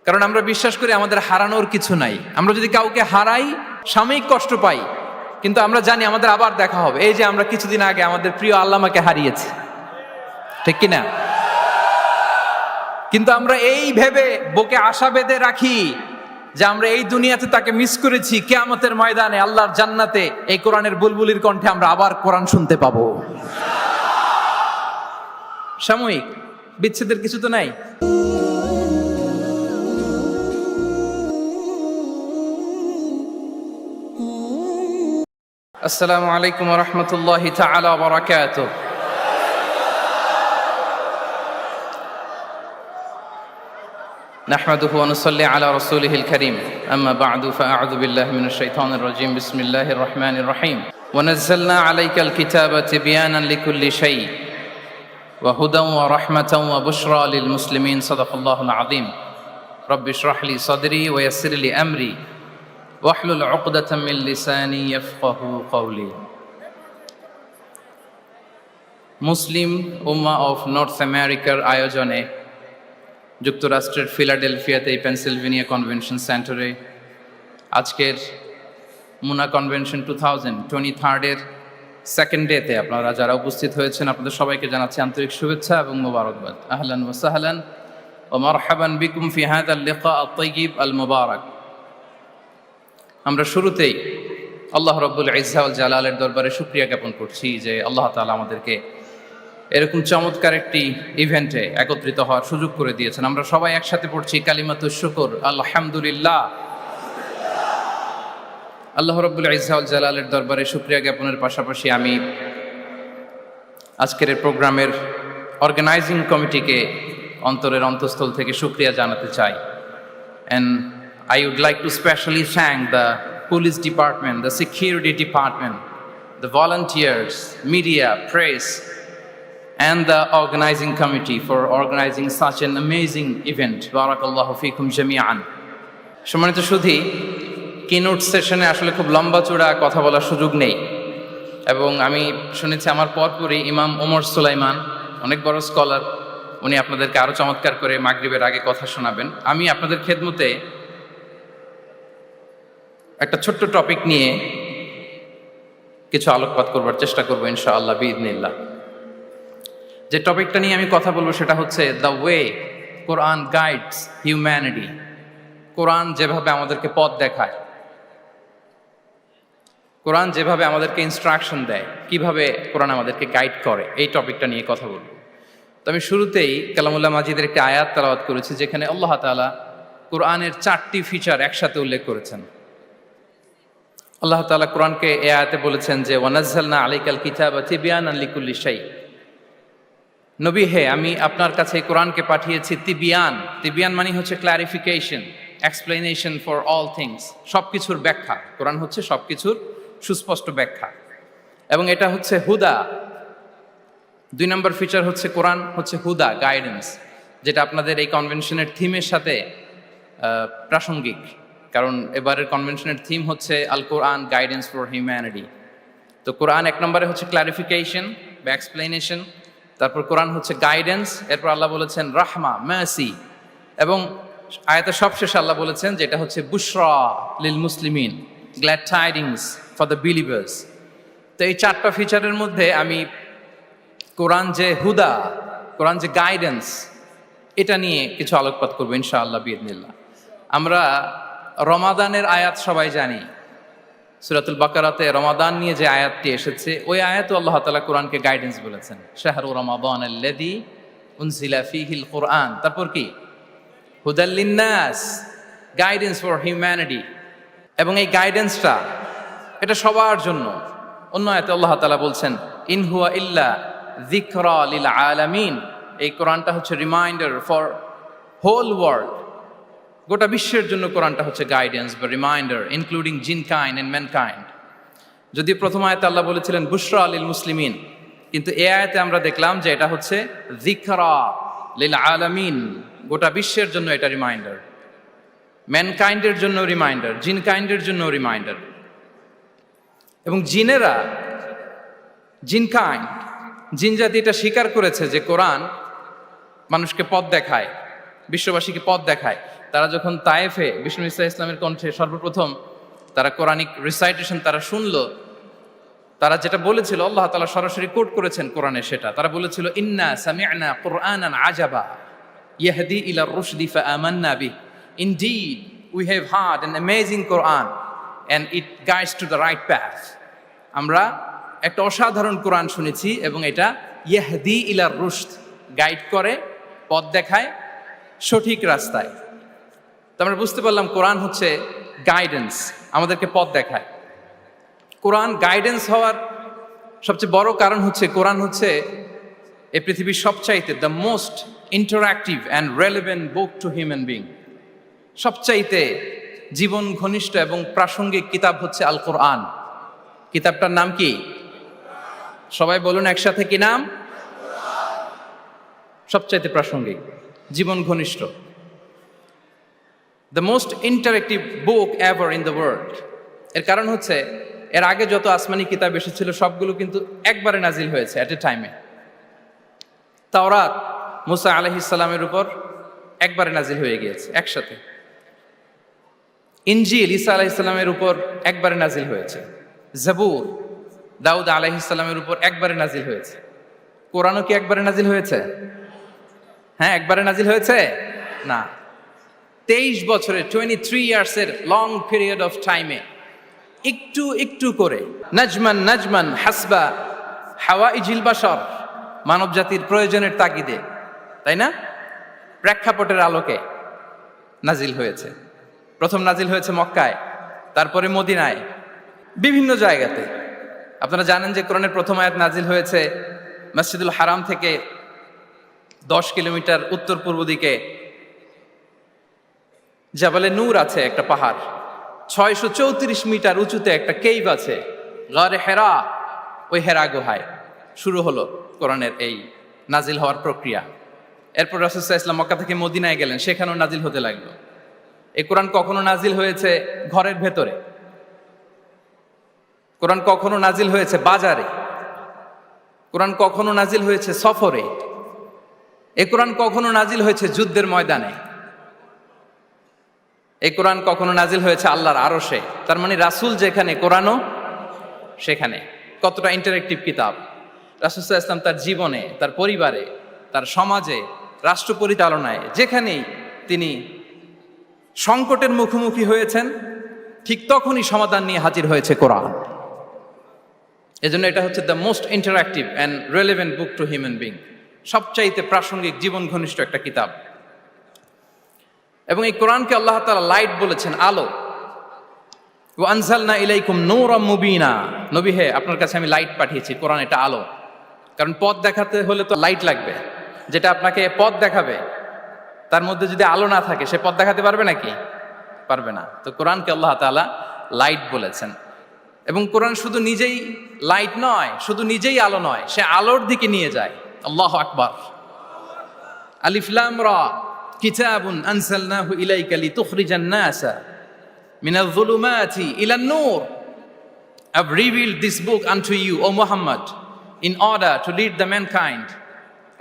কারণ আমরা বিশ্বাস করি আমাদের হারানোর কিছু নাই। আমরা যদি কাউকে হারাই সাময়িক কষ্ট পাই, কিন্তু আমরা জানি আমাদের আবার দেখা হবে। এই যে আমরা কিছুদিন আগে আমাদের প্রিয় আল্লামাকে হারিয়েছি, ঠিক কিনা? কিন্তু আমরা এই ভেবে বুকে আশা বেঁধে রাখি যে আমরা এই দুনিয়াতে তাকে মিস করেছি, কিয়ামতের ময়দানে আল্লাহর জান্নাতে এই কোরআনের বুলবুলির কণ্ঠে আমরা আবার কোরআন শুনতে পাবো। সাময়িক বিচ্ছেদের কিছু তো নাই। আসসালামু আলাইকুম ওয়া রাহমাতুল্লাহি তাআলা ওয়া বারাকাতুহু। نحمده ونصلي على رسوله الكريم أما بعد فأعوذ بالله من الشيطان الرجيم بسم الله الرحمن الرحيم ونزلنا عليك الكتاب تبيانا لكل شيء وهدى ورحمة وبشرى للمسلمين صدق الله العظيم رب اشرح لي صدري ويسر لي أمري واحلل عقدة من لساني يفقه قولي মুসলিম উম্মাহ অফ নর্থ আমেরিকার আয়োজনে যুক্তরাষ্ট্রের ফিলাডেলফিয়াতে এই পেনসিলভেনিয়া কনভেনশন সেন্টারে আজকের মুনা কনভেনশন 2023 সেকেন্ড ডেতে আপনারা যারা উপস্থিত হয়েছেন আপনাদের সবাইকে জানাচ্ছি আন্তরিক শুভেচ্ছা এবং মোবারকবাদ। আহলান ওয়া সাহলান ওয়া মারহাবান বিকুম ফি হাযাল লিকা আত-তাইয়িব আল মুবারাক। আমরা শুরুতেই আল্লাহ রাব্বুল ইজ্জা ওয়াল জালালের দরবারে শুকরিয়া জ্ঞাপন করছি যে আল্লাহ তাআলা আমাদেরকে এরকম চমৎকার একটি ইভেন্টে একত্রিত হওয়ার সুযোগ করে দিয়েছেন। আমরা সবাই একসাথে পড়ছি কালিমাতুশ শুকর, আলহামদুলিল্লাহ। আল্লাহ রাব্বুল ইজ্জা ওয়াল জালালের দরবারে শুকরিয়া জ্ঞাপনের পাশাপাশি আমি আজকের এই প্রোগ্রামের অর্গানাইজিং কমিটিকে অন্তরের অন্তঃস্থল থেকে শুকরিয়া জানাতে চাই। And I would like to specially thank the police department, the security department, the volunteers, media, press, and the organizing committee for organizing such an amazing event. Barakallahu fikum jami'an. সম্মানিত সুধী, keynote সেশনে আসলে খুব লম্বা চূড়া কথা বলার সুযোগ নেই, এবং আমি শুনেছি আমার পরপরই ইমাম ওমর সুলাইমান, অনেক বড় স্কলার, উনি আপনাদেরকে আরো চমৎকার করে মাগরিবের আগে কথা শোনাবেন। আমি আপনাদের খেদমতে একটা ছোট্ট টপিক নিয়ে কিছু আলোকপাত করবার চেষ্টা করবো ইনশাআল্লাহ বিইذنিল্লাহ। যে টপিকটা নিয়ে আমি কথা বলবো সেটা হচ্ছে the way Quran guides humanity. কোরআন যেভাবে আমাদেরকে পথ দেখায়, কোরআন যেভাবে আমাদেরকে ইনস্ট্রাকশন দেয়, কিভাবে কোরআন আমাদেরকে গাইড করে, এই টপিকটা নিয়ে কথা বলবো। তো আমি শুরুতেই কালামুল্লাহ মাজিদের একটি আয়াত তেলাওয়াত করেছি যেখানে আল্লাহ তাআলা কোরআনের 4টি ফিচার একসাথে উল্লেখ করেছেন। আল্লাহ তাআলা কোরআনকে এই আয়াতে বলেছেন যে ওয়ানাজ্জালনা আলাইকাল কিতাবা তিবয়ানান লিকুল্লি শাই। নবী হে, আমি আপনার কাছে এই কোরআনকে পাঠিয়েছি তিবিয়ান। তিবিয়ান মানে হচ্ছে clarification, explanation for all things, সবকিছুর ব্যাখ্যা। কোরআন হচ্ছে সবকিছুর সুস্পষ্ট ব্যাখ্যা, এবং এটা হচ্ছে হুদা। 2 নম্বর ফিচার হচ্ছে কোরআন হচ্ছে হুদা, গাইডেন্স, যেটা আপনাদের এই কনভেনশনের থিমের সাথে প্রাসঙ্গিক, কারণ এবারের কনভেনশনের থিম হচ্ছে আল কোরআন গাইডেন্স ফর হিউম্যানিটি। তো কোরআন 1 নম্বরে হচ্ছে ক্লারিফিকেশন বা এক্সপ্লেনেশন, তারপর কোরআন হচ্ছে গাইডেন্স, এরপর আল্লাহ বলেছেন রাহমা, মার্সি, এবং আয়াতের সবশেষে আল্লাহ বলেছেন যে এটা হচ্ছে বুশরা লিল মুসলিমিন, glad tidings for the believers. তো এই 4টা ফিচারের মধ্যে আমি কোরআন যে হুদা, কোরআন যে গাইডেন্স, এটা নিয়ে কিছু আলোকপাত করবো ইনশাআল্লাহ বিইذনিল্লাহ। আমরা রমাদানের আয়াত সবাই জানি, সূরাতুল বাকারাতে রমাদান নিয়ে যে আয়াতটি এসেছে ওই আয়াতে আল্লাহ তাআলা কোরআনকে গাইডেন্স বলেছেন, শাহরু রমাদানাল্লাযী উনজিলা ফীহিল কুরআন। তারপর কি? হুদাল লিন্নাস, গাইডেন্স ফর হিউম্যানিটি। এবং এই গাইডেন্সটা এটা সবার জন্য। অন্য আয়াতে আল্লাহ তাআলা বলছেন ইন হুয়া ইল্লা যিকরা লিল আলামিন। এই কোরআনটা হচ্ছে রিমাইন্ডার ফর হোল ওয়ার্ল্ড, গোটা বিশ্বের জন্য কোরআনটা হচ্ছে গাইডেন্স বা reminder, including jinnkind and mankind. যদি প্রথম আয়াতে আল্লাহ বলেছিলেন বুশরা লিল মুসলিমিন, কিন্তু এই আয়াতে আমরা দেখলাম যে এটা হচ্ছে যিকরা লিল আলামিন, গোটা বিশ্বের জন্য এটা রিমাইন্ডার, ম্যানকাইন্ডের জন্য রিমাইন্ডার, জিনকাইন্ডের জন্য রিমাইন্ডার। এবং জিনেরা, জিনকাইন্ড, জিন জাতি এটা স্বীকার করেছে যে কোরআন মানুষকে পথ দেখায়, বিশ্ববাসীকে পথ দেখায়। তারা যখন তায়েফে বিষ্ণু ইসা ইসলামের কণ্ঠে সর্বপ্রথম তারা কোরআনিক রিসাইটেশন তারা শুনলো, তারা যেটা বলেছিল আল্লাহ তাআলা সরাসরি কোট করেছেন কোরআনে, সেটা তারা বলেছিল ইন্না সামি'না কুরআনান আজাবা ইয়াহদি ইলা রুশদি ফাআমান্না বিহি, indeed we have heard an amazing Quran and it guides to the right path. আমরা একটা অসাধারণ কোরআন শুনেছি এবং এটা ইয়াহদি ইলা রুশদ, গাইড করে, পথ দেখায় সঠিক রাস্তায়। তো আমরা বুঝতে পারলাম কোরআন হচ্ছে গাইডেন্স, আমাদেরকে পথ দেখায়। কোরআন গাইডেন্স হওয়ার সবচেয়ে বড় কারণ হচ্ছে কোরআন হচ্ছে এই পৃথিবীর সবচাইতে the most interactive and relevant book to human being. সবচাইতে জীবন ঘনিষ্ঠ এবং প্রাসঙ্গিক কিতাব হচ্ছে আল কোরআন। কিতাবটার নাম কি? সবাই বলুন একসাথে, কি নাম? সবচাইতে প্রাসঙ্গিক, জীবন ঘনিষ্ঠ, the most interactive book ever in the world. এর কারণ হচ্ছে এর আগে যত আসমানি কিতাব এসেছিল সবগুলো কিন্তু একবারে নাজিল হয়েছে অ্যাট এ টাইমে। তাওরাত মুসা আলাইহিস সালামের উপর একবারে নাজিল হয়ে গিয়েছে একসাথে। ইনজিল ঈসা আলাইহিস সালামের উপর একবারে নাজিল হয়েছে। জাবুর দাউদ আলাইহিস সালামের উপর একবারে নাজিল হয়েছে। কোরআনও কি একবারে নাজিল হয়েছে? হ্যাঁ, একবারে নাজিল হয়েছে না, 23 বছরের 23 ইয়ার্সের লং পিরিয়ড অফ টাইমে একটু একটু করে নাজমান নাজমান হাসবা হাওয়াইজিল বাশার, মানব জাতির প্রয়োজনের তাগিদে, তাই না, প্রেক্ষাপটের আলোকে নাজিল হয়েছে। প্রথম নাজিল হয়েছে মক্কায়, তারপরে মদিনায়, বিভিন্ন জায়গাতে। আপনারা জানেন যে কোরআনের প্রথম আয়াত নাজিল হয়েছে মসজিদুল হারাম থেকে 10 কিলোমিটার উত্তর পূর্ব দিকে জাবালে নূর আছে, একটা পাহাড়, 634 মিটার উঁচুতে একটা কেইভ আছে, গারে হেরা। ওই হেরা গুহায় শুরু হলো কোরআনের এই নাজিল হওয়ার প্রক্রিয়া। এরপর রাসূল সাল্লাল্লাহু আলাইহি ওয়াসাল্লাম মক্কা থেকে মদিনায় গেলেন, সেখানেও নাজিল হতে লাগলো। এই কোরআন কখনো নাজিল হয়েছে ঘরের ভেতরে, কোরআন কখনো নাজিল হয়েছে বাজারে, কোরআন কখনো নাজিল হয়েছে সফরে, এই কোরআন কখনো নাজিল হয়েছে যুদ্ধের ময়দানে, এই কোরআন কখনো নাজিল হয়েছে আল্লাহর আরশে। তার মানে রাসূল যেখানে কোরআনও সেখানে। কতটা ইন্টারেক্টিভ কিতাব! রাসূল সাল্লাল্লাহু আলাইহি ওয়াসাল্লাম তার জীবনে, তার পরিবারে, তার সমাজে, রাষ্ট্র পরিচালনায় যেখানেই তিনি সংকটের মুখোমুখি হয়েছেন, ঠিক তখনই সমাধান নিয়ে হাজির হয়েছে কোরআন। এজন্য এটা হচ্ছে the most interactive and relevant book to human being, সবচাইতে প্রাসঙ্গিক, জীবন ঘনিষ্ঠ একটা কিতাব। এবং এই কোরআনকে আল্লাহ তাআলা লাইট বলেছেন, আলো। ওয়া আনজালনা ইলাইকুম নূরাম মুবিনা, নবী হে, আপনার কাছে আমি লাইট পাঠিয়েছি। কোরআন এটা আলো, কারণ পথ দেখাতে হলে তো লাইট লাগবে। যেটা আপনাকে পথ দেখাবে তার মধ্যে যদি আলো না থাকে, সে পথ দেখাতে পারবে নাকি? পারবে না। তো কোরআনকে আল্লাহ তাআলা লাইট বলেছেন। এবং কোরআন শুধু নিজেই লাইট নয়, শুধু নিজেই আলো নয়, সে আলোর দিকে নিয়ে যায়। আল্লাহু আকবার। আলিফ লাম রা কিতাবুন আনজালনাহু ইলাইকা লিতুখরিজান নাসা মিনাল যুলুমাতি ইলান নূর। I've revealed this book unto you, O Muhammad, in order to lead the mankind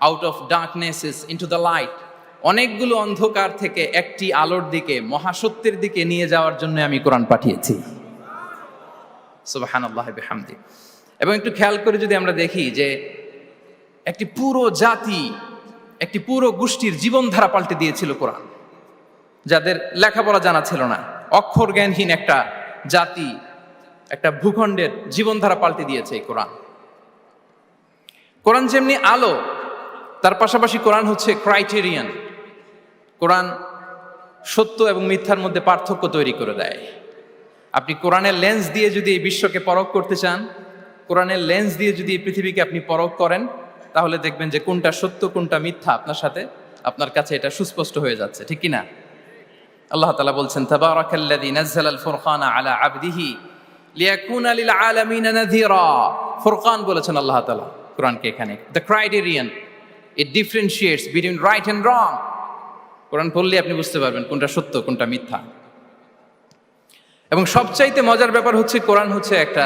out of darknesses into the light. অনেকগুলো অন্ধকার থেকে একটি আলোর দিকে, মহাসত্যের দিকে নিয়ে যাওয়ার জন্য আমি কোরআন পাঠিয়েছি। সুবহানাল্লাহ বিহামদি। এবং একটু খেয়াল করে যদি আমরা দেখি যে একটি পুরো জাতি, একটি পুরো গোষ্ঠীর জীবনধারা পাল্টে দিয়েছিল কোরআন, যাদের লেখাপড়া জানা ছিল না, অক্ষর জ্ঞানহীন একটা জাতি, একটা ভূখণ্ডের জীবনধারা পাল্টে দিয়েছে এই কোরআন। কোরআন যেমনি আলো, তার পাশাপাশি কোরআন হচ্ছে ক্রাইটেরিয়ান। কোরআন সত্য এবং মিথ্যার মধ্যে পার্থক্য তৈরি করে দেয়। আপনি কোরআনের লেন্স দিয়ে যদি এই বিশ্বকে পরখ করতে চান, কোরআনের লেন্স দিয়ে যদি এই পৃথিবীকে আপনি পরখ করেন, তাহলে দেখবেন যে কোনটা সত্য কোনটা মিথ্যা আপনার কাছে এটা সুস্পষ্ট হয়ে যাচ্ছে, ঠিক কি না? আল্লাহ তাআলা বলছেন, তাবারাকাল্লাযী নাযালাল ফুরকানা আলা আবদিহি লিয়াকুনা লিল আলামিনা নাযীরা। ফুরকান বলেছেন আল্লাহ তাআলা কোরআনকে এখানে। The criterion, it differentiates between right and wrong. কোরআন পড়লে আপনি বুঝতে পারবেন কোনটা সত্য কোনটা মিথ্যা। এবং সবচাইতে মজার ব্যাপার হচ্ছে কোরআন হচ্ছে একটা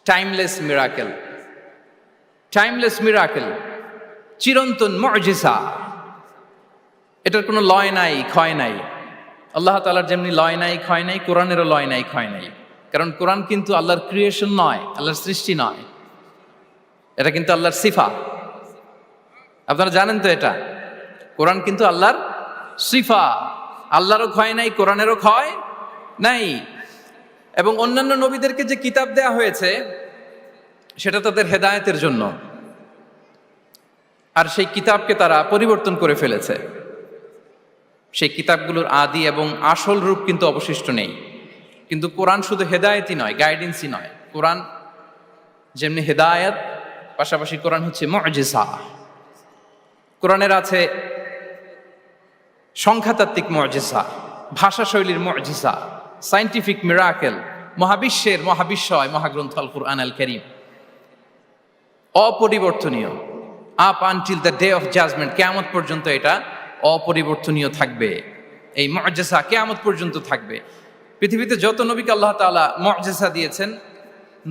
টাইমলেস মিরাকেল। টাইমলেস মিরাকেল, চিরন্তন মুজিজা। এটার কোনো লয় নাই, ক্ষয় নাই। আল্লাহ তাআলার যেমনি লয় নাই, ক্ষয় নাই, কোরআনেরও লয় নাই, ক্ষয় নাই। কারণ কোরআন কিন্তু আল্লাহর ক্রিয়েশন নয়, আল্লাহর সৃষ্টি নয়, এটা কিন্তু আল্লাহর সিফা। আপনারা জানেন তো এটা, কোরআন কিন্তু আল্লাহর সিফা। আল্লাহরও ক্ষয় নাই, কোরআনেরও ক্ষয় নাই। এবং অন্যান্য নবীদেরকে যে কিতাব দেয়া হয়েছে সেটা তাদের হেদায়েতের জন্য, আর সেই কিতাবকে তারা পরিবর্তন করে ফেলেছে। সেই কিতাবগুলোর আদি এবং আসল রূপ কিন্তু অবশিষ্ট নেই। কিন্তু কোরআন শুধু হেদায়েতই নয়, গাইডেন্সই নয়। কোরআন যেমনি হেদায়েত, পাশাপাশি কোরআন হচ্ছে মুজিজা। কোরআনের আছে সংখ্যাতাত্ত্বিক মুজিজা, ভাষা শৈলীর মুজিজা, সায়েন্টিফিক মিরাকেল, মহাবিশ্বের মহাবিশ্বয় মহাগ্রন্থ আল কুরআন আল কারীম অপরিবর্তনীয়। Up until the day of judgement, কিয়ামত পর্যন্ত এটা অপরিবর্তনীয় থাকবে। এই মুজিজা কিয়ামত পর্যন্ত থাকবে। পৃথিবীতে যত নবীকে আল্লাহ তাআলা মুজিজা দিয়েছেন,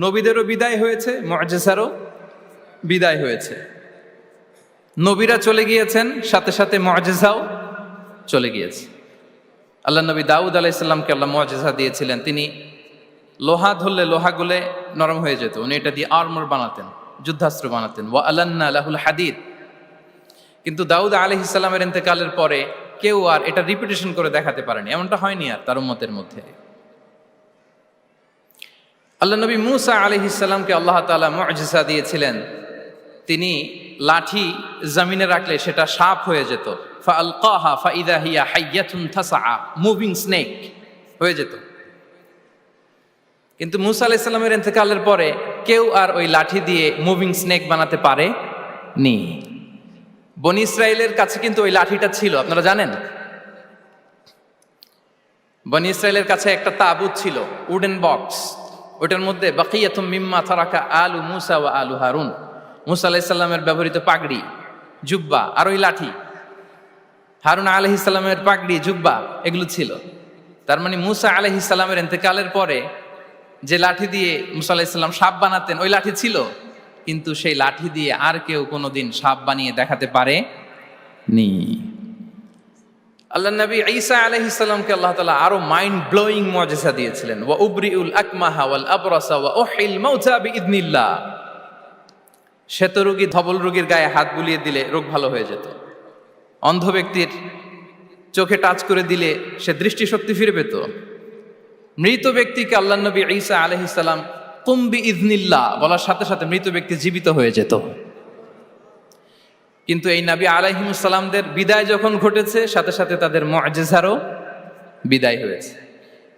নবীদেরও বিদায় হয়েছে, মুজিজারও বিদায় হয়েছে। নবীরা চলে গিয়েছেন, সাথে সাথে মুজিজাও চলে গিয়েছে। আল্লাহ নবী দাউদ আলাইহিস সালামকে আল্লাহ মুজিজা দিয়েছিলেন। তিনি লোহা ধরলে লোহা গুলে নরম হয়ে যেত, উনি এটা দিয়ে আর্মর বানাতেন, যুদ্ধাস্ত্র বানাতেন। ওয়া আলান্না লাহুল হাদিদ। কিন্তু দাউদ আলাইহিস সালামের ইন্তেকালের পরে কেউ আর এটা রিপিটেশন করে দেখাতে পারেনি, এমনটা হয়নি আর তার উম্মতের মধ্যে। আল্লাহ নবী মূসা আলাইহিস সালামকে আল্লাহ তাআলা মুজিজা দিয়েছিলেন। তিনি লাঠি জমিনে রাখলে সেটা সাপ হয়ে যেত। ফাআলকাহা ফাইদা হিয়া হাইয়াতুন তাসআ, মুভিং স্নেক হয়ে যেত। কিন্তু মূসা আলাইহিস সালামের ইন্তেকালের পরে কেউ আর ওই লাঠি দিয়ে মুভিং স্নেক বানাতে পারে নি। বনি ইসরাইলের কাছে কিন্তু ওই লাঠিটা ছিল, আপনারা জানেন। বনি ইসরাইলের কাছে একটা তাবুত ছিল, উডেন বক্স, ওটার মধ্যে বাকিয়াতুম মিম্মা তারাকা আলু মূসা ওয়া আলু হারুন, মূসা আলাইহিস সালামের ব্যবহৃত পাগড়ি, জুব্বা, আর ওই লাঠি, হারুন আলাইহিস সালামের পাগড়ি, জুব্বা, এগুলো ছিল। তার মানে মূসা আলাইহিস সালামের ইন্তেকালের পরে যে লাঠি দিয়ে মূসা আলাইহিস সালাম সাপ বানাতেন, ওই লাঠি ছিল, কিন্তু সেই লাঠি দিয়ে আর কেউ কোনোদিন সাপ বানিয়ে দেখাতে পারে নি। আল্লাহ নবী ঈসা আলাইহিস সালামকে আল্লাহ তাআলা আরো মাইন্ড ব্লোয়িং মুজিজা দিয়েছিলেন। ওয়া উবরিউল আকমাহা ওয়াল আবরাসা ওয়া উহিল মাউতা বিইذনিল্লাহ। শ্বেত রোগী, ধবল রোগীর গায়ে হাত বুলিয়ে দিলে রোগ ভালো হয়ে যেত। অন্ধ ব্যক্তির চোখে টাচ করে দিলে সে দৃষ্টিশক্তি ফিরে পেত। মৃত ব্যক্তিকে আল্লাহ নবী ঈসা আলাইহিস সালাম কুম বিইذনিল্লাহ বলার সাথে সাথে মৃত ব্যক্তি জীবিত হয়ে যেত। কিন্তু এই নবী আলাইহিমুস সালামদের বিদায় যখন ঘটেছে, সাথে সাথে তাদের মুজিজারও বিদায় হয়েছে।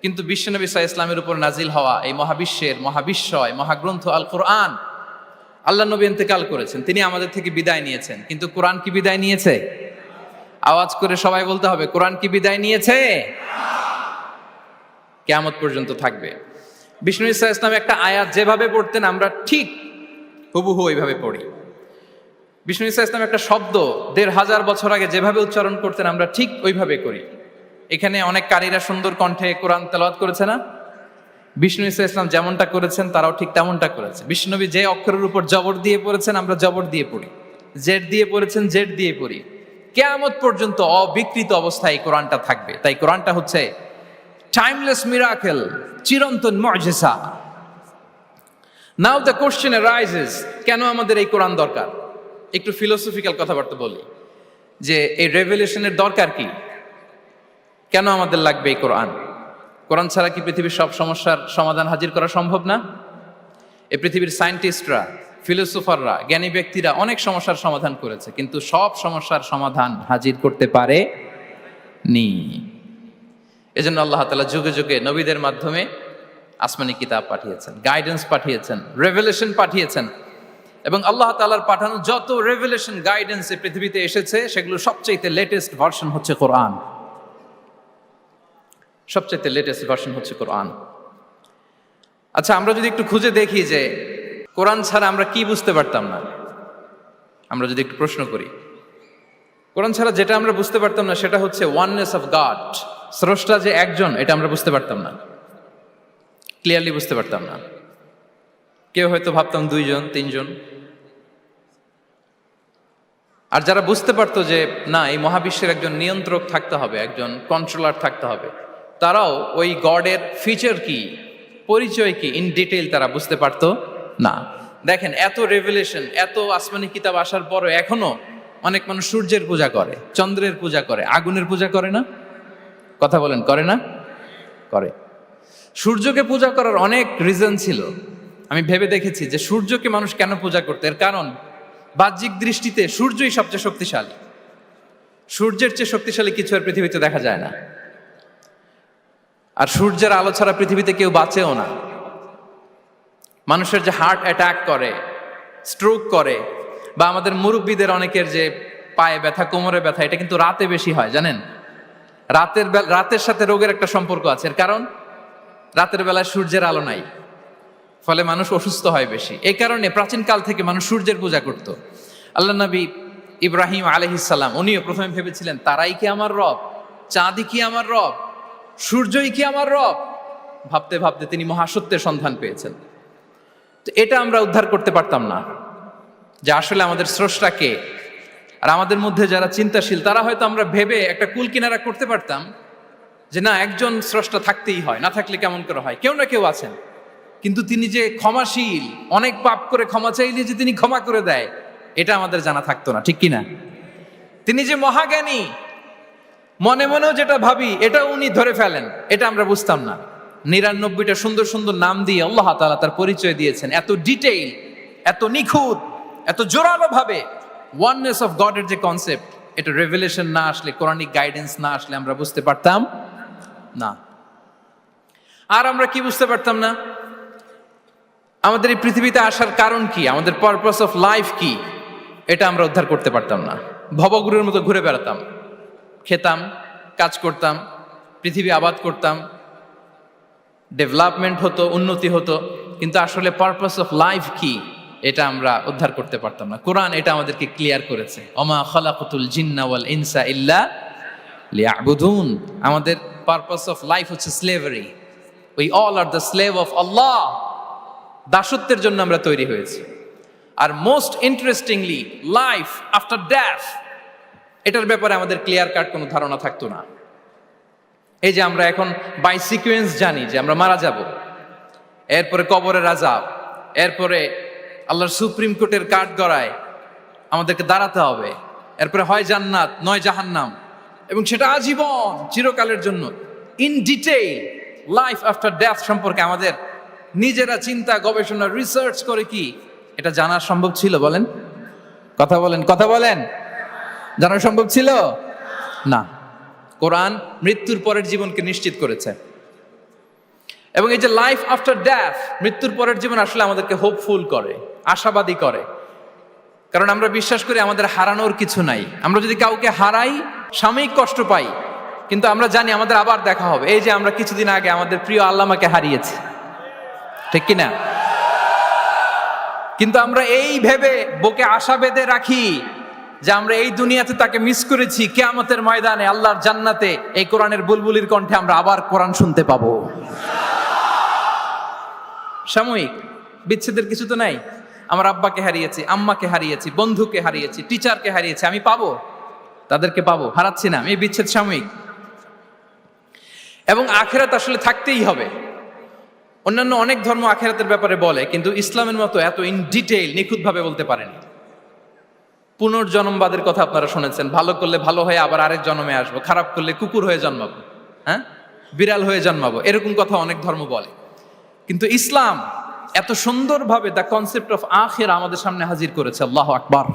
কিন্তু বিশ্বনবী সাল্লাল্লাহু আলাইহি ওয়াসাল্লামের উপর নাজিল হওয়া এই মহাবিশ্বের মহাবিশ্বয় মহাগ্রন্থ আল কুরআন, আল্লাহ নবী ইন্তেকাল করেছেন, তিনি আমাদের থেকে বিদায় নিয়েছেন, কিন্তু কোরআন কি বিদায় নিয়েছে? আওয়াজ করে সবাই বলতে হবে, কোরআন কি বিদায় নিয়েছে? কিয়ামত পর্যন্ত থাকবে। বিষ্ণু সাল্লাল্লাহু আলাইহি ওয়াসাল্লাম একটা আয়াত যেভাবে পড়তেন আমরা ঠিক হুবহু ওইভাবে পড়ি। বিষ্ণু সাল্লাল্লাহু আলাইহি ওয়াসাল্লাম একটা শব্দ ১৫০০ বছর আগে যেভাবে উচ্চারণ করতেন আমরা ঠিক ওইভাবে করি। এখানে অনেক কারীরা সুন্দর কণ্ঠে কোরআন তেলাওয়াত করেছে না? বিষ্ণু সাল্লাল্লাহু আলাইহি ওয়াসাল্লাম যেমনটা করেছেন তারাও ঠিক তেমনটা করেছে। বিষ্ণুনবী যে অক্ষরের উপর জবর দিয়ে পড়েছেন আমরা জবর দিয়ে পড়ি, জেড দিয়ে পড়েছেন জেড দিয়ে পড়ি। কিয়ামত পর্যন্ত অবিকৃত অবস্থায় এই কোরআনটা থাকবে। তাই কোরআনটা হচ্ছে টাইমলেস মিরাকেল, চিরন্তন মুজিজা। নাও দ্য কোশ্চেন অ্যারাইজেস, কেন আমাদের এই কোরআন দরকার? একটু ফিলোসফিক্যাল কথাবার্তা বলি যে এই রেভেলেশনের দরকার কি, কেন আমাদের লাগবে এই কোরআন? কোরআন ছাড়া কি পৃথিবীর সব সমস্যার সমাধান হাজির করা সম্ভব না? এই পৃথিবীর সায়েন্টিস্টরা, ফিলোসোফাররা, জ্ঞানী ব্যক্তিরা অনেক সমস্যার সমাধান করেছে, কিন্তু সব সমস্যার সমাধান হাজির করতে পারে নি। এজন্য আল্লাহ তাআলা যুগে যুগে নবীদের মাধ্যমে আসমানি কিতাব পাঠিয়েছেন, গাইডেন্স পাঠিয়েছেন, রেভেলেশন পাঠিয়েছেন। এবং আল্লাহ তাআলার পাঠানো যত রেভেলেশন গাইডেন্স এই পৃথিবীতে এসেছে সেগুলো সবচেয়ে লেটেস্ট ভার্সন হচ্ছে কোরআন। সবচেয়ে লেটেস্ট ভার্সন হচ্ছে কোরআন। আচ্ছা, আমরা যদি একটু খুঁজে দেখি যে কোরআন ছাড়া আমরা কি বুঝতে পারতাম না, আমরা যদি একটু প্রশ্ন করি, কোরআন ছাড়া যেটা আমরা বুঝতে পারতাম না সেটা হচ্ছে ওয়াননেস অফ গড, স্রষ্টা যে একজন, এটা আমরা বুঝতে পারতাম না, ক্লিয়ারলি বুঝতে পারতাম না। কেউ হয়তো ভাবতাম দুইজন তিনজন, আর যারা বুঝতে পারতো যে না, এই মহাবিশ্বের একজন নিয়ন্ত্রক থাকতে হবে, একজন কন্ট্রোলার থাকতে হবে, তারাও ওই গডের ফিচার কি, পরিচয় কি, ইন ডিটেইল তারা বুঝতে পারতো না। দেখেন, এত রেভেলেশন, এত আসমানি কিতাব আসার পরও এখনো অনেক মানুষ সূর্যের পূজা করে, চন্দ্রের পূজা করে, আগুনের পূজা করে না? কথা বলেন, করে না? করে। সূর্যকে পূজা করার অনেক রিজন ছিল। আমি ভেবে দেখেছি যে সূর্যকে মানুষ কেন পূজা করতে, এর কারণ বাহ্যিক দৃষ্টিতে সূর্যই সবচেয়ে শক্তিশালী। সূর্যের চেয়ে শক্তিশালী কিছু আর পৃথিবীতে দেখা যায় না। আর সূর্যের আলো ছাড়া পৃথিবীতে কেউ বাঁচেও না। মানুষের যে হার্ট অ্যাটাক করে, স্ট্রোক করে, বা আমাদের মুরব্বীদের অনেকের যে পায়ে ব্যথা, কোমরে ব্যথা, এটা কিন্তু রাতে বেশি হয়, জানেন? রাতের সাথে রোগের একটা সম্পর্ক আছে। এর কারণ রাতের বেলায় সূর্যের আলো নাই, ফলে মানুষ অসুস্থ হয় বেশি। এই কারণে প্রাচীন কাল থেকে মানুষ সূর্যের পূজা করত। আল্লাহ নবী ইব্রাহিম আলাইহিস সালাম, উনিও প্রথমে ভেবেছিলেন তারাই কি আমার রব, চাঁদই কি আমার রব, সূর্যই কি আমার রব। ভাবতে ভাবতে তিনি মহাসত্যের সন্ধান পেয়েছেন। তো এটা আমরা উদ্ধার করতে পারতাম না যে আসলে আমাদের স্রষ্টা কে। আর আমাদের মধ্যে যারা চিন্তাশীল, তারা হয়তো আমরা ভেবে একটা কুল কিনারা করতে পারতাম যে না, একজন স্রষ্টা থাকতেই হয়, না থাকলে কেমন করে হয়, কেউ না কেউ আছেন। কিন্তু তিনি যে ক্ষমাশীল, অনেক পাপ করে ক্ষমা চাইলে যে তিনি ক্ষমা করে দেয়, এটা আমাদের জানা থাকতো না, ঠিক কিনা? তিনি যে মহাজ্ঞানী, মনে মনেও যেটা ভাবি এটা উনি ধরে ফেলেন, এটা আমরা বুঝতাম না। 99টা সুন্দর সুন্দর নাম দিয়ে আল্লাহ তাআলা তার পরিচয় দিয়েছেন, এত ডিটেইল, এত নিখুঁত, এত জোরালো ভাবে। ওয়াননেস অফ গডের যে কনসেপ্ট, এটা রেভেলেশন না আসলে, কোরআনিক গাইডেন্স না আসলে আমরা বুঝতে পারতাম না। আর আমরা কি বুঝতে পারতাম না? আমাদের এই পৃথিবীতে আসার কারণ কি, আমাদের পারপাস অফ লাইফ কি, এটা আমরা উদ্ধার করতে পারতাম না। ভবগুরুর মতো ঘুরে বেড়াতাম, খেতাম, কাজ করতাম, পৃথিবী আবাদ করতাম, ডেভেলপমেন্ট হতো, উন্নতি হতো, কিন্তু আসলে পারপাস অফ লাইফ কি, এটা আমরা উদ্ধার করতে পারতাম না। কোরআন এটা আমাদেরকে ক্লিয়ার করেছে, ওমা খালাকাতুল জিন্না ওয়াল ইনসা ইল্লা লিয়াবুদুন। আমাদের পারপাস অফ লাইফ হচ্ছে slavery. We all are the slave of Allah. দাসত্বের জন্য আমরা তৈরি হয়েছি। আর most interestingly, life after death, এটার ব্যাপারে আমাদের ক্লিয়ার কাট কোনো ধারণা থাকতো না। এই যে আমরা এখন বাই সিকুয়েন্স জানি যে আমরা মারা যাব, এরপরে কবরের আযাব, এরপরে আল্লাহর সুপ্রিম কোর্টের কাঠ গড়ায় আমাদেরকে দাঁড়াতে হবে, এরপরে হয় জান্নাত নয় জাহান্নাম, এবং সেটা আজীবন, চিরকালের জন্য। In detail life after death সম্পর্কে আমাদের নিজেরা চিন্তা, গবেষণা, রিসার্চ করে কি এটা জানা সম্ভব ছিল? বলেন, কথা বলেন, কথা বলেন। জানা সম্ভব ছিল না। কোরআন মৃত্যুর পরের জীবনকে নিশ্চিত করেছে। এবং এই যে লাইফ আফটার ডেথ, মৃত্যুর পরের জীবন আসলে আমাদেরকে হোপফুল করে, আশাবাদী করে। কারণ আমরা বিশ্বাস করি আমাদের হারানোর কিছু নাই। আমরা যদি কাউকে হারাই, সাময়িক কষ্ট পাই, কিন্তু আমরা জানি আমাদের আবার দেখা হবে। এই যে আমরা কিছুদিন আগে আমাদের প্রিয় আল্লামাকে হারিয়েছি, ঠিক কিনা? কিন্তু আমরা এই ভেবে বুকে আশা বেঁধে রাখি যে আমরা এই দুনিয়াতে তাকে মিস করেছি, কিয়ামতের ময়দানে আল্লাহর জান্নাতে এই কোরআনের বুলবুলির কণ্ঠে আমরা আবার কোরআন শুনতে পাবো। সাময়িক বিচ্ছেদের কিছু তো নাই। আমার আব্বাকে হারিয়েছি, আম্মাকে হারিয়েছি, বন্ধুকে হারিয়েছি, টিচারকে হারিয়েছি, আমি পাবো, তাদেরকে পাবো, হারাচ্ছি না। এই বিচ্ছেদ সাময়িক। এবং আখিরাত আসলে থাকতেই হবে। অন্যান্য অনেক ধর্ম আখিরাতের ব্যাপারে বলে, কিন্তু ইসলামের মতো এত ইন ডিটেইল, নিখুঁতভাবে বলতে পারেনি। পুনর্জন্মবাদের কথা আপনারা শুনেছেন, ভালো করলে ভালো হয়ে আবার আরেক জন্মে আসবো, খারাপ করলে কুকুর হয়ে জন্মাবো, হ্যাঁ, বিড়াল হয়ে জন্মাবো, এরকম কথা অনেক ধর্ম বলে। কিন্তু ইসলাম এত সুন্দরভাবে দ্য কনসেপ্ট অফ আখিরা আমাদের সামনে হাজির করেছে। আল্লাহু আকবার।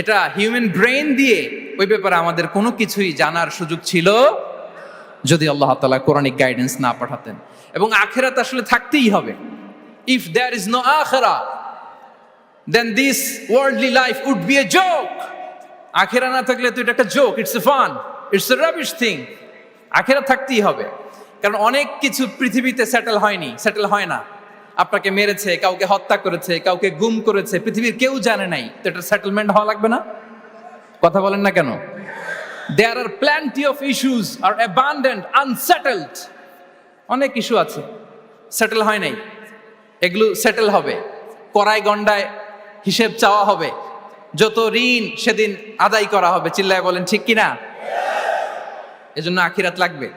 এটা হিউম্যান ব্রেইন দিয়ে ওই ব্যাপারে আমাদের কোনো কিছুই জানার সুযোগ ছিল যদি আল্লাহ তাআলা কোরআনিক গাইডেন্স না পাঠাতেন। এবং আখিরাত আসলে থাকতেই হবে। ইফ দেয়ার ইজ নো আখিরা, then this worldly life would be a joke. আখিরা না থাকলে তো এটা একটা joke, it's a fun, it's a rubbish thing. আখিরা থাকতেই হবে, কারণ অনেক কিছু পৃথিবীতে সেটেল হয়নি, সেটেল হয় না। আপনাকে মেরেছে, কাউকে হত্যা করেছে, কাউকে গুম করেছে, পৃথিবীর কেউ জানে নাই, তো এটা সেটেলমেন্ট হওয়া লাগবে না? কথা বলেন না কেন? There are plenty of issues are abandoned, unsettled. অনেক ইস্যু আছে, সেটেল হয় নাই, এগুলো সেটেল হবে। কড়াই গন্ডায় হিসেব চাওয়া হবে, যত ঋণ সেদিন আদায় করা হবে। চিল্লায় বলেন ঠিক কিনা? এজন্য আখিরাত লাগবে।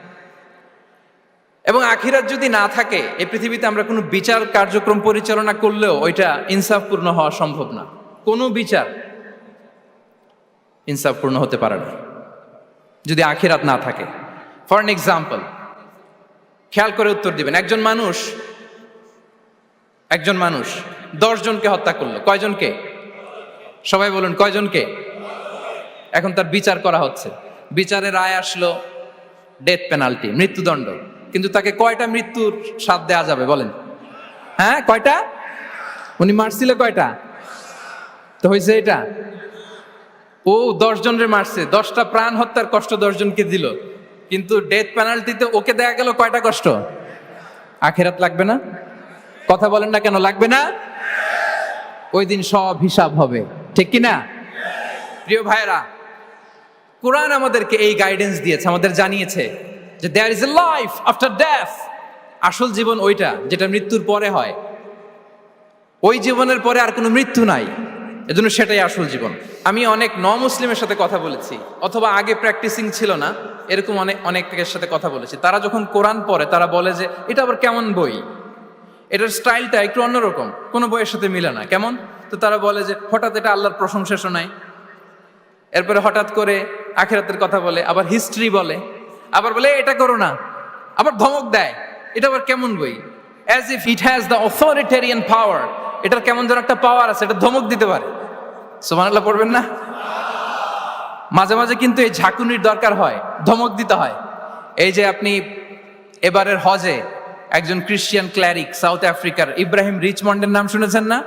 এবং আখিরাত যদি না থাকে এই পৃথিবীতে আমরা কোনো বিচার কার্যক্রম পরিচালনা করলেও ওইটা ইনসাফপূর্ণ হওয়া সম্ভব না। কোনো বিচার ইনসাফপূর্ণ হতে পারে না যদি আখিরাত না থাকে। ফর এন এক্সাম্পল, খেয়াল করে উত্তর দিবেন। একজন মানুষ 10 জনকে হত্যা করলো। কয়জনকে? সবাই বলুন কয়জনকে? এখন তার বিচার করা হচ্ছে। বিচারের রায় আসলো ডেথ পেনাল্টি, মৃত্যুদণ্ড। কিন্তু তাকে কয়টা মৃত্যুর স্বাদ দেয়া যাবে বলেন? হ্যাঁ, কয়টা? উনি মারছিল কয়টা? তো হয়েছে এটা, ও 10 জনের মারছে, 10টা প্রাণ হত্যার কষ্ট 10 জনকে দিল, কিন্তু ডেথ পেনাল্টিতে ওকে দেয়া গেল কয়টা কষ্ট? আখিরাত লাগবে না? কথা বলেন না কেন লাগবে না? ওই দিন সব হিসাব হবে, ঠিক কিনা? প্রিয় ভাইরা, কোরআন আমাদেরকে এই গাইডেন্স দিয়েছে, আমাদের জানিয়েছে যে there is a life after death. আসল জীবন ওইটা যেটা মৃত্যুর পরে হয়। ওই জীবনের পরে আর কোনো মৃত্যু নাই, এজন্য সেটাই আসল জীবন। আমি অনেক মুসলিমের সাথে কথা বলেছি, অথবা আগে প্র্যাকটিসিং ছিল না এরকম অনেকের সাথে কথা বলেছি। তারা যখন কোরআন পড়ে তারা বলে যে এটা আবার কেমন বই, এটার স্টাইলটা একটু অন্যরকম, কোনো বইয়ের সাথে মিলে না। কেমন? তো তারা বলে যে হঠাৎ এটা আল্লাহর প্রশংসা শোনায়, এরপরে হঠাৎ করে আখিরাতের কথা বলে, আবার হিস্ট্রি বলে, আবার বলে এটা করো না, আবার ধমক দেয়। এটা আবার কেমন বই? As if it has the authoritarian পাওয়ার। এটার কেমন যেন একটা পাওয়ার আছে, এটা ধমক দিতে পারে। সুবহানাল্লাহ পড়বেন না? মাঝে মাঝে কিন্তু এই ঝাঁকুনির দরকার হয়, ধমক দিতে হয়। এই যে আপনি এবারের হজে একজন ক্রিশ্চিয়ান ক্ল্যারিক সাউথ আফ্রিকার ইব্রাহিম রিচমন্ডের নাম শুনেছেন না?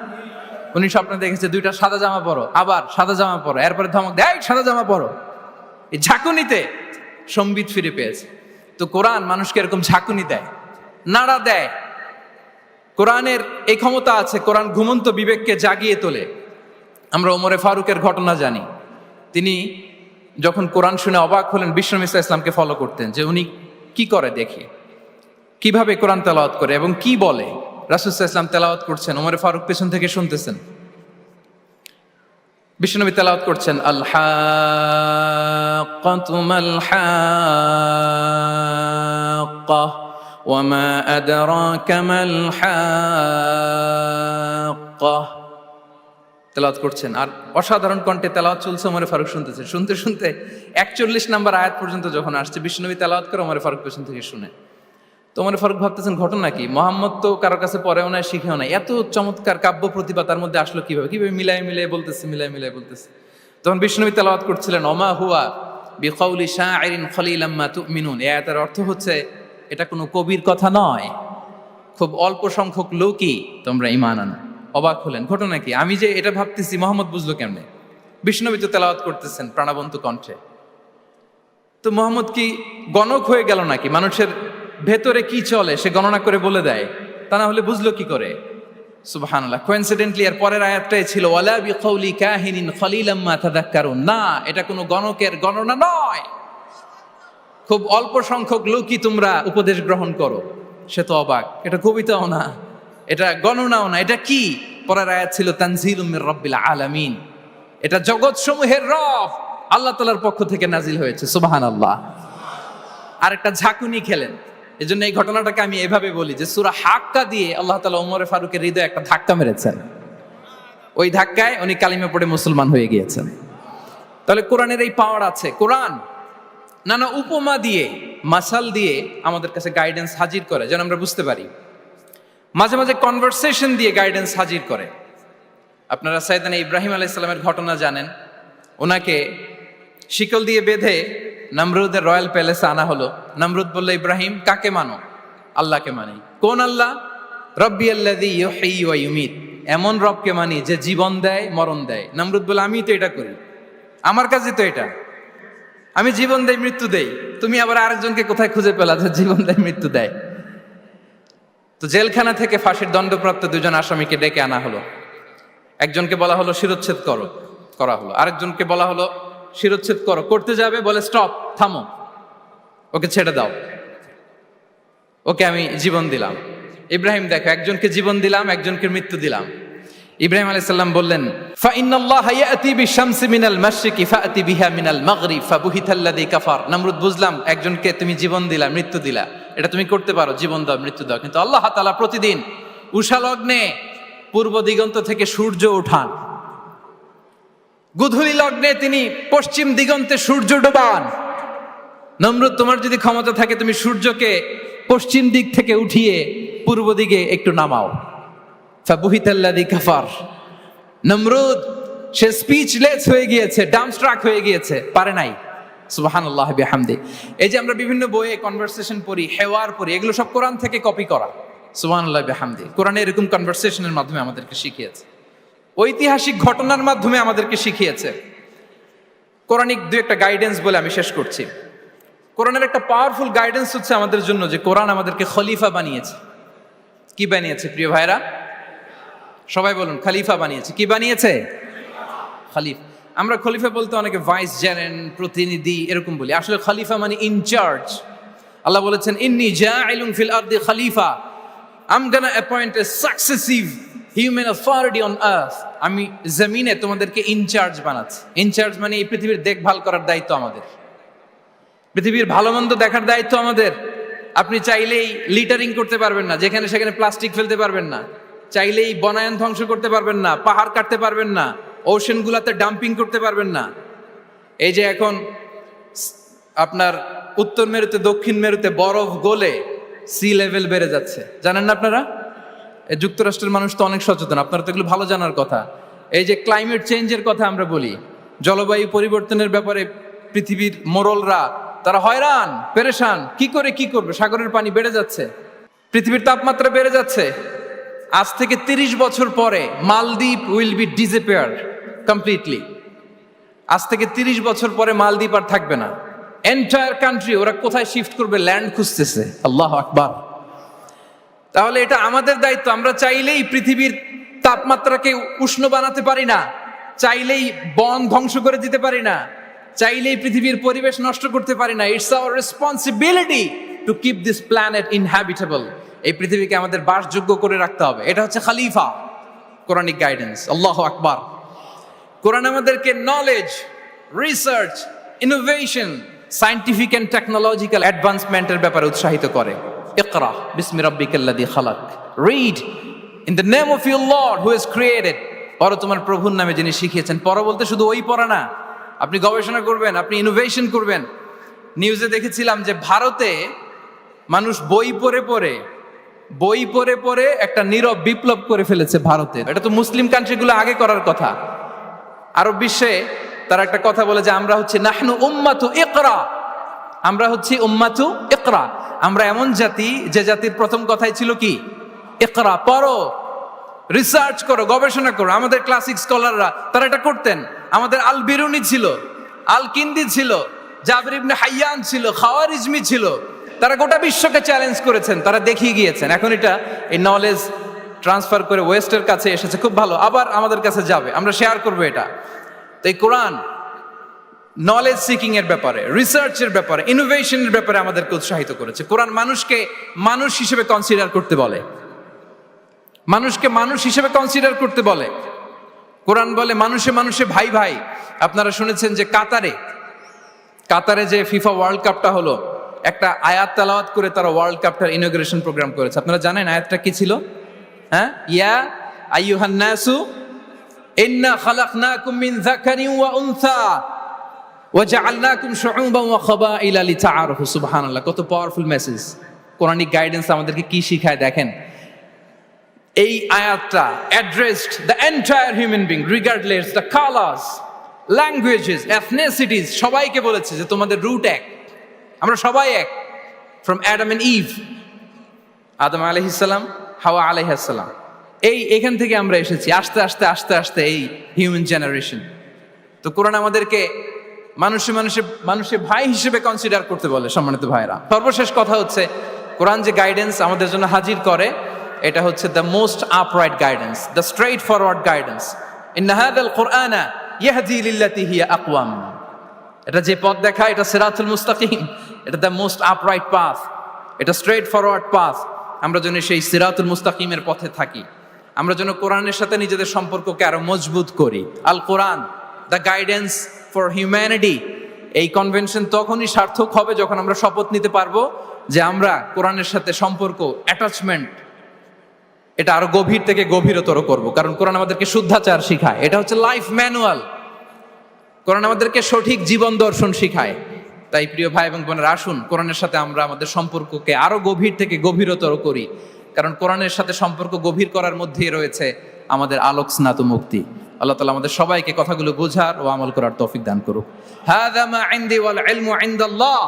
উনি স্বপ্নে দেখেছে 2টা সাদা জামা পরো, আবার সাদা জামা পরো, এরপরে ধমক দেয় সাদা জামা পরো। এই ঝাঁকুনিতে সম্বিত ফিরে পেয়েছে। তো কোরআন মানুষকে এরকম ঝাঁকুনি দেয়, নাড়া দেয়। কোরআনের এই ক্ষমতা আছে, কোরআন ঘুমন্ত বিবেককে জাগিয়ে তোলে। আমরা ওমরে ফারুকের ঘটনা জানি। তিনি যখন কোরআন শুনে অবাক হলেন, বিশ্বনবী সাল্লাল্লাহু আলাইহি ওয়াসাল্লামকে ফলো করতেন যে উনি কি করে দেখে, কিভাবে কোরআন তেলাওয়াত করে এবং কি বলে। রাসূল সাল্লাল্লাহু আলাইহি ওয়াসাল্লাম তেলাওয়াত করছেন, ওমরে ফারুক পেছন থেকে শুনতেছেন। বিশ্বনবী তেলাওয়াত করছেন, আল হাক্কাতু মাল হাক্কা ওয়া মা আদরাকা মাল হাক্কা। তেলাওয়াত করছেন আর অসাধারণ কণ্ঠে তেলাওয়াত চলছে, ওমরে ফারুক শুনতেছে। শুনতে শুনতে 41 নম্বর আয়াত পর্যন্ত যখন আসছে, বিশ্বনবী তেলাওয়াত করে ওমরে ফারুক পেছন থেকে শুনে। তো ওমরে ফারুক ভাবতেছেন ঘটনা কি? মোহাম্মদ তো কারোর কাছে পড়েও নাই, শিখেও নাই, এত চমৎকার কাব্য প্রতিভা তার মধ্যে আসলো কিভাবে? মিলাই বলতেছে। তখন বিশ্বনবী তেলাওয়াত করছিলেন, ওমা হুয়া বিকাউলি শাইরিন খলিলাম মা তুমিনুন। এই আয়াতের অর্থ হচ্ছে এটা কোনো কবির কথা নয়, খুব অল্প সংখ্যক লোকই তোমরা ঈমান আনো। অবাক হলেন, ঘটনা কি? আমি যে এটা ভাবতেছি মোহাম্মদ বুঝলো কেমনে? বিশ্বনবী তো তেলাওয়াত করতেছেন প্রাণবন্ত কণ্ঠে। তো মোহাম্মদ কি গণক হয়ে গেল নাকি? মানুষের ভেতরে কি চলে সে গণনা করে বলে দেয়, তা না হলে বুঝলো কি করে? সুবহানাল্লাহ। কোইন্সিডেন্টলি এর পরের আয়াতটাই ছিল ওয়ালা বিকাউলি কাহিনিন খলিলাম মা তাযাক্কারুন। না, এটা কোনো গণকের গণনা নয়, খুব অল্প সংখ্যক লোকই তোমরা উপদেশ গ্রহণ করো। সে তো অবাক, এটা কবিতাও না, এটা গণনাও না, এটা কি? পরের আয়াত ছিল তানজিলুম মির রাব্বিল আলামিন। এটা জগৎ সমূহের রব আল্লাহ তাআলার পক্ষ থেকে নাজিল হয়েছে। সুবহানাল্লাহ। আর একটা ঝাঁকুনি খেলেন। এজন্য এই ঘটনাটাকে আমি এভাবে বলি যে সূরা হাক্কা দিয়ে আল্লাহ তাআলা ওমরে ফারুকের হৃদয়ে একটা ধাক্কা মেরেছেন। ওই ধাক্কায় উনি কালিমা পড়ে মুসলমান হয়ে গিয়েছেন। তাহলে কোরআনের এই পাওয়ার আছে। কোরআন নানা উপমা দিয়ে, মাসাল দিয়ে আমাদের কাছে গাইডেন্স হাজির করে যেন আমরা বুঝতে পারি। মাঝে মাঝে কনভারসেশন দিয়ে গাইডেন্স হাজির করে। আপনারা সাইয়েদনা ইব্রাহিম আলাইহিস সালামের ঘটনা জানেন। ওনাকে শিকল দিয়ে বেঁধে নমরুদের রয়্যাল প্যালেসে আনা হলো। নমরুদ বলল, ইব্রাহিম কাকে মানো? আল্লাহকে মানি। কোন আল্লাহ? রব্বি আল্লাযী ইউহয়ী ওয়া ইউমীত। এমন রবকে মানি যে জীবন দেয়, মরণ দেয়। নমরুদ বলে, আমি তো এটা করি, আমার কাজই তো এটা, আমি জীবন দেই, মৃত্যু দেই। তুমি আবার আরেকজনকে কোথায় খুঁজে পেলা যে জীবন দেয়, মৃত্যু দেয়? তো জেলখানা থেকে ফাঁসির দণ্ডপ্রাপ্ত 2 জন আসামিকে ডেকে আনা হলো। একজনকে বলা হলো শিরচ্ছেদ করা হলো। আরেকজনকে বলা হলো শিরচ্ছেদ করতে যাবে, বলে স্টপ, থামো, ওকে ছেড়ে দাও, ওকে আমি জীবন দিলাম। ইব্রাহিম দেখো, একজনকে জীবন দিলাম, একজনকে মৃত্যু দিলাম। ইব্রাহিম আলাইহিস সালাম বললেন, ফা ইন্নাল্লাহা ইয়াতি বিশ-শামসি মিনাল মাশরিকি ফাআতি বিহা মিনাল মাগরিব ফাবুহিতাল্লাযী কাফার। নমরুদ, বুঝলাম একজনকে তুমি জীবন দিলা, মৃত্যু দিলা, এটা তুমি করতে পারো, জীবন দাও, মৃত্যু দাও, কিন্তু আল্লাহ তাআলা প্রতিদিন উষা লগ্নে পূর্ব দিগন্ত থেকে সূর্য ওঠান, গোধূলি লগ্নে তিনি পশ্চিম দিগন্তে সূর্য ডোবান। নমরুদ, তোমার যদি ক্ষমতা থাকে তুমি সূর্যকে পশ্চিম দিক থেকে উঠিয়ে পূর্ব দিকে একটু নামাও। ফাবুহিতাল্লাযী কাফার। নমরুদ সে স্পিচলেস হয়ে গিয়েছে, ডামস্ট্রাক হয়ে গিয়েছে, পারে নাই। সুবহানাল্লাহ বিহামদি। এই যে আমরা বিভিন্ন বইয়ে কনভারসেশন পড়ি, হেওয়ার পড়ি, এগুলো সব কোরআন থেকে কপি করা। সুবহানাল্লাহ বিহামদি। কোরআনে এরকম কনভারসেশনের মাধ্যমে আমাদেরকে শিখিয়েছে, ঐতিহাসিক ঘটনার মাধ্যমে আমাদেরকে শিখিয়েছে। কোরআনিক দু একটা গাইডেন্স বলে আমি শেষ করছি। কোরআনের একটা পাওয়ারফুল গাইডেন্স হচ্ছে আমাদের জন্য যে কোরআন আমাদেরকে খলিফা বানিয়েছে। কি বানিয়েছে প্রিয় ভাইরা? সবাই বলুন, খলিফা বানিয়েছে। কি বানিয়েছে? খলিফা। আমরা খলিফা বলতে অনেকে ভাইস জেনারেল, প্রতিনিধি এরকম বলি, আসলে খলিফা মানে ইনচার্জ। আল্লাহ বলেছেন, ইন্নী জাইলুন ফিল আরদি খলিফা, I am gonna appoint a successive human authority on earth. আমি জমিনে তোমাদেরকে ইনচার্জ বানাচ্ছি। ইনচার্জ মানে এই পৃথিবীর দেখভাল করার দায়িত্ব আমাদের, পৃথিবীর ভালো মন্দ দেখার দায়িত্ব আমাদের। আপনি চাইলেই লিটারিং করতে পারবেন না, যেখানে সেখানে প্লাস্টিক ফেলতে পারবেন না, চাইলেই বনায়ন ধ্বংস করতে পারবেন না, পাহাড় কাটতে পারবেন না, ওশেন গুলাতে ডাম্পিং করতে পারবেন না। এই যে এখন আপনার উত্তর মেরুতে দক্ষিণ মেরুতে বরফ গলে সি লেভেল বেড়ে যাচ্ছে, জানেন না আপনারা? যুক্তরাষ্ট্রের মানুষ তো অনেক সচেতন, আপনারা তো এগুলো ভালো জানার কথা। এই যে ক্লাইমেট চেঞ্জের কথা আমরা বলি, জলবায়ু পরিবর্তনের ব্যাপারে পৃথিবীর মোড়লরা তারা হয়রান পেরেশান, কি করবে, সাগরের পানি বেড়ে যাচ্ছে, পৃথিবীর তাপমাত্রা বেড়ে যাচ্ছে। আজ থেকে 30 বছর পরে মালদ্বীপ উইল বি ডিসঅ্যাপিয়ার কমপ্লিটলি। আজ থেকে 30 বছর পরে মালদ্বীপ আর থাকবে না। এন্টায়ার কান্ট্রি ওরা কোথায় শিফট করবে, ল্যান্ড খুঁজতেছে। আল্লাহু আকবার। তাহলে এটা আমাদের দায়িত্ব। আমরা চাইলেই পৃথিবীর তাপমাত্রাকে উষ্ণ বানাতে পারি না, চাইলেই বন ধ্বংস করে দিতে পারি না, চাইলেই পৃথিবীর পরিবেশ নষ্ট করতে পারি না। It's our responsibility to keep this planet inhabitable. এই পৃথিবীকে আমাদের বাসযোগ্য করে রাখতে হবে। এটা হচ্ছে খলিফা, কোরআনিক গাইডেন্স। আল্লাহু আকবার। কোরআন আমাদেরকে knowledge, research, innovation, scientific and technological অ্যাডভান্সমেন্টের ব্যাপারে উৎসাহিত করে। ইকরা বিসমি রাব্বিকাল্লাযী খালাক, read in the name of your lord who has created. পড়ো তোমার প্রভুর নামে যিনি শিখিয়েছেন। পড়ো বলতে শুধু ওই পড়া না, আপনি গবেষণা করবেন, আপনি ইনোভেশন করবেন। নিউজে দেখেছিলাম যে ভারতে মানুষ বই পড়ে পড়ে একটা নীরব বিপ্লব করে ফেলেছে ভারতে। এটা তো মুসলিম কান্ট্রিগুলো আগে করার কথা। আরব বিশ্বে তারা একটা কথা বলে যে আমরা হচ্ছে নাহনু উম্মাতু ইকরা, আমরা হচ্ছে উম্মাতু ইকরা। আমরা এমন জাতি যে জাতির প্রথম কথাই ছিল কি? ইকরা, পড়ো, রিসার্চ করো, গবেষণা করো। আমাদের ক্লাসিক স্কলাররা তারা এটা করতেন। আমাদের আল বিরুনি ছিল, আল কিন্দি ছিল, জাবির ইবনে হাইয়ান ছিল, খাওয়ারিজমি ছিল। তারা গোটা বিশ্বকে চ্যালেঞ্জ করেছেন, তারা দেখিয়ে গিয়েছেন। এখন এটা এই নলেজ ট্রান্সফার করে ওয়েস্টের কাছে এসেছে, খুব ভালো, আবার আমাদের কাছে যাবে, আমরা শেয়ার করবো এটা। তো এই কোরআন নলেজ সিকিং এর ব্যাপারে, রিসার্চের ব্যাপারে, ইনোভেশনের ব্যাপারে আমাদেরকে উৎসাহিত করেছে। কোরআন মানুষকে মানুষ হিসেবে কনসিডার করতে বলে, মানুষকে মানুষ হিসেবে কনসিডার করতে বলে। কোরআন বলে মানুষে মানুষে ভাই ভাই। আপনারা শুনেছেন যে কাতারে যে ফিফা ওয়ার্ল্ড কাপটা হলো, একটা আয়াত তেলাওয়াত করে তারা ওয়ার্ল্ড কাপটার ইনগ্রেশন প্রোগ্রাম করেছে। আপনারা জানেন আয়াতটা কি ছিল? হ্যাঁ, ইয়া আইয়ুহান নাসু ইন্না খালাকনাকুম মিন যাকারিন ওয়া উনসা ওয়া জাআলনাকুম শুউবান ওয়া ক্বাবাইলা লিতাআরাফু। সুবহানাল্লাহ, কত পাওয়ারফুল মেসেজ। কোরআনিক গাইডেন্স আমাদেরকে কি শিখায় দেখেন। এই আয়াতটা addressed the entire human being regardless the colours, languages, এথনিসিটিস, সবাইকে বলেছে যে তোমাদের রুট এক, আমরা সবাই এক। ফ্রম অ্যাডাম এন্ড ইভ, আদম আলাইহিস সালাম, হাওয়া আলাইহিস সালাম, এখান থেকে আমরা এসেছি। আস্তে আস্তে আস্তে আস্তে এই হিউম্যান জেনারেশন। তো কোরআন আমাদেরকে মানুষে ভাই হিসেবে কনসিডার করতে বলে। সম্মানিত ভাইরা, সর্বশেষ কথা হচ্ছে কোরআন যে গাইডেন্স আমাদের জন্য হাজির করে, এটা হচ্ছে the most upright guidance, the straightforward guidance. ইন্না হাযাল কুরআনা ইয়াহদি লিল্লাতী হিয়া আকওয়াম। এটা যে পথ দেখায়, এটা সিরাতুল মুস্তাকিম, এটা দ্য মোস্ট আপরাইট পাথ, এটা স্ট্রেইট ফরওয়ার্ড পাথ। আমরা যেন সেই সিরাতুল মুস্তাকিমের পথে থাকি। আমরা যেন কোরআনের সাথে নিজেদের সম্পর্ককে আরো মজবুত করি। আল কোরআন দ্য গাইডেন্স ফর হিউম্যানিটি, এই কনভেনশন তখনই সার্থক হবে যখন আমরা শপথ নিতে পারবো যে আমরা কোরআনের সাথে সম্পর্ক, অ্যাটাচমেন্ট, এটা আরো গভীর থেকে গভীরতর করব। কারণ কোরআন আমাদেরকে শুদ্ধাচার শিখায়, এটা হচ্ছে লাইফ ম্যানুয়াল। কোরআন আমাদেরকে সঠিক জীবন দর্শন শিখায়। তাই প্রিয় ভাই এবং বোনেরা, আসুন কোরআনের সাথে আমরা আমাদের সম্পর্ককে আরো গভীর থেকে গভীরতর করি। কারণ কোরআনের সাথে সম্পর্ক গভীর করার মধ্যেই রয়েছে আমাদের আলোক স্নাত মুক্তি। আল্লাহ তাআলা আমাদের সবাইকে কথাগুলো বোঝার ও আমল করার তৌফিক দান করুক। হাযা মা ইনদি ওয়াল ইলমু ইনদাল্লাহ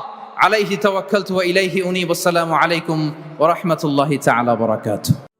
আলাইহি তাওয়াক্কালতু ওয়া ইলাইহি উনীব। আসসালামু আলাইকুম ওয়া রাহমাতুল্লাহি তাআলা ওয়া বারাকাতুহু।